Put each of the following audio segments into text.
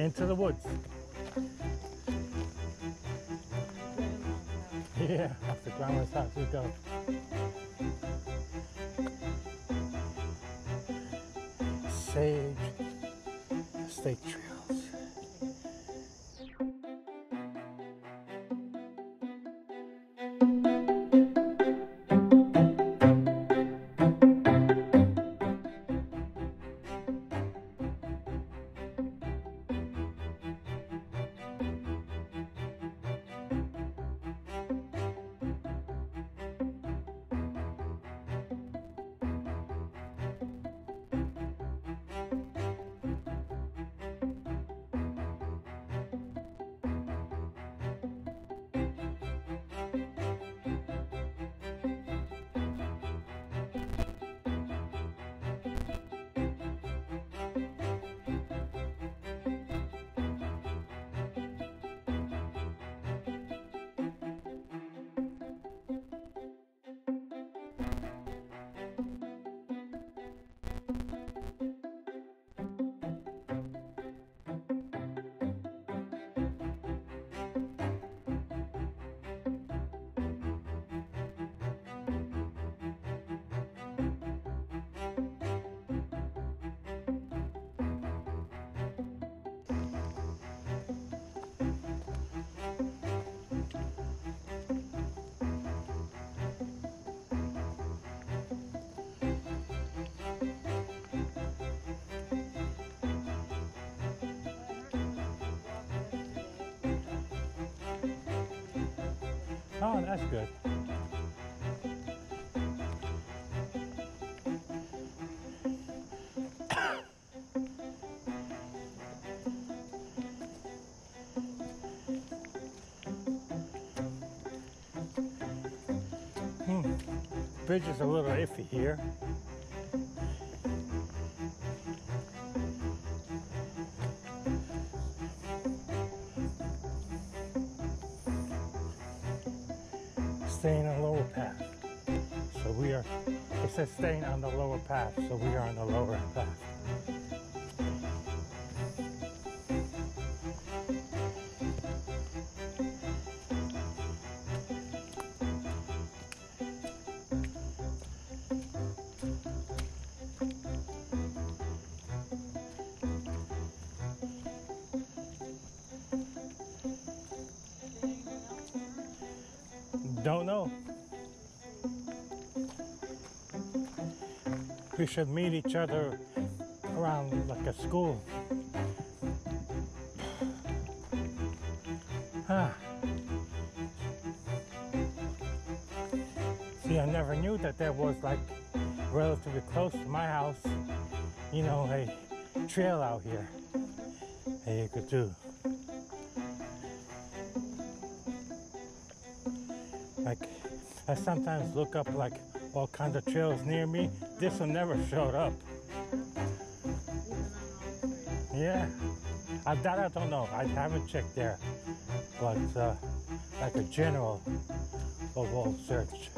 into the woods. Yeah, off the grandma's house we go. Sage State Trails. Oh, that's good. Bridge is a little iffy here. Staying on lower path. So we are, it says staying on the lower path, so we are on the lower path. Don't know. We should meet each other around like a school. See, I never knew that there was like relatively close to my house, you know, a trail out here that you could do. Like, I sometimes look up like all kinds of trails near me. This one never showed up. Yeah, that I don't know. I haven't checked there, but like a general overall search.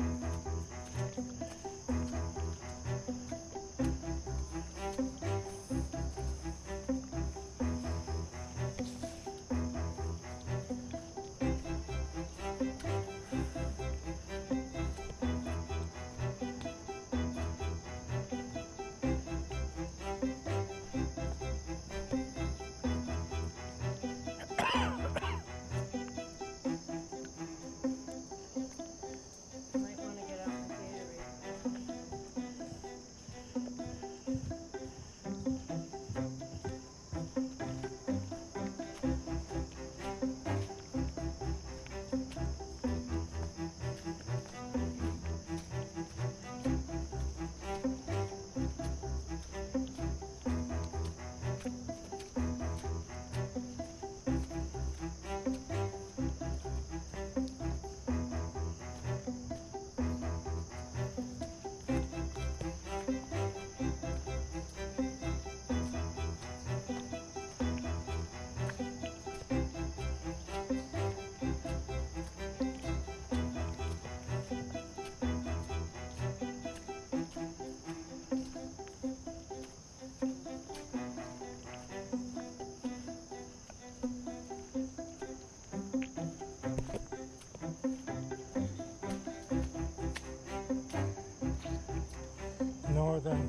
northern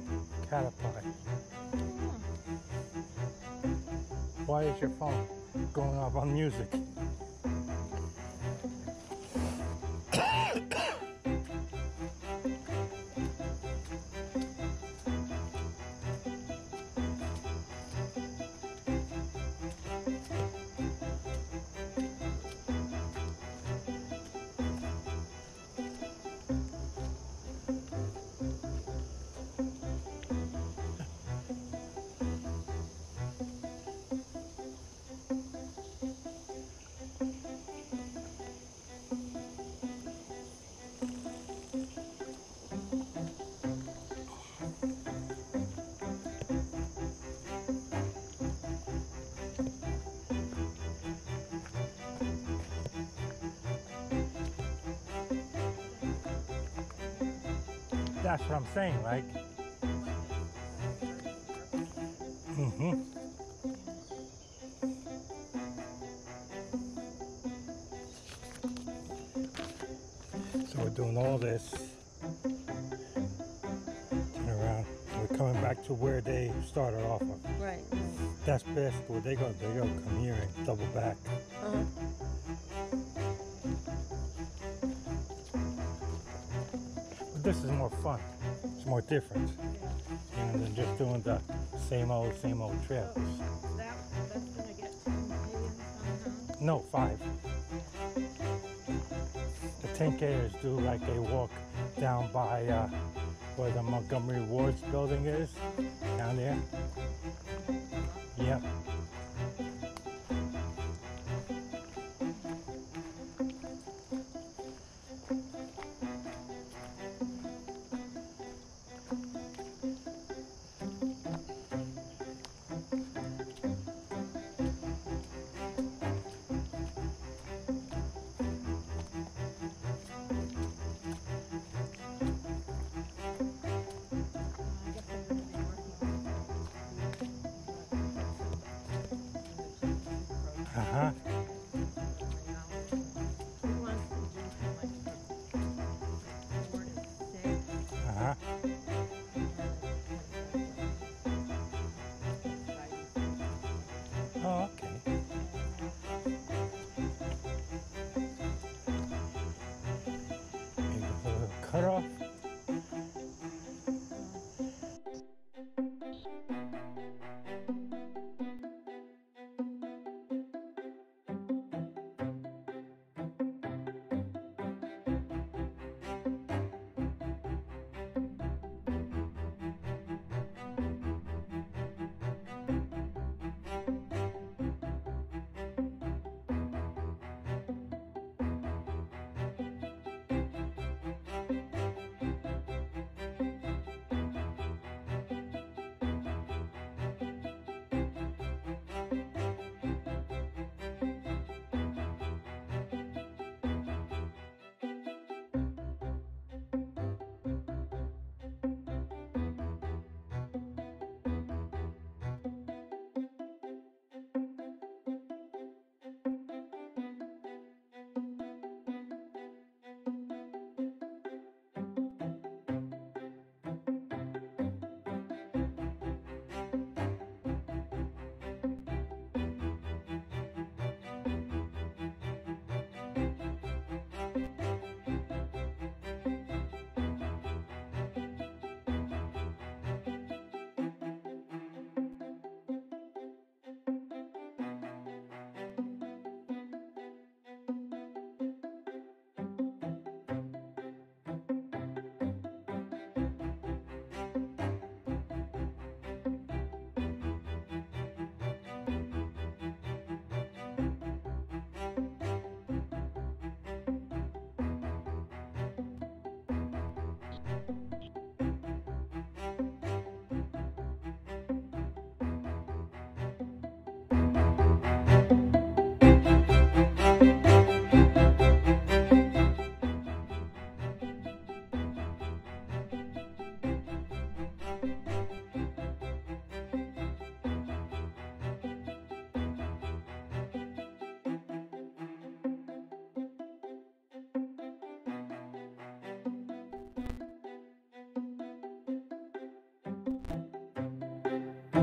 caterpillar. Why is your phone going off on music? That's what I'm saying, like. So we're doing all this. Turn around. We're coming back to where they started off of. Right. That's basically where they go come here and double back. But this is more fun. It's more different. You know, than just doing the same old trails. That's gonna get 10 million somehow? No, 5. The 10Kers do like a walk down by where the Montgomery Ward's building is, down there. Yep.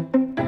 Bye.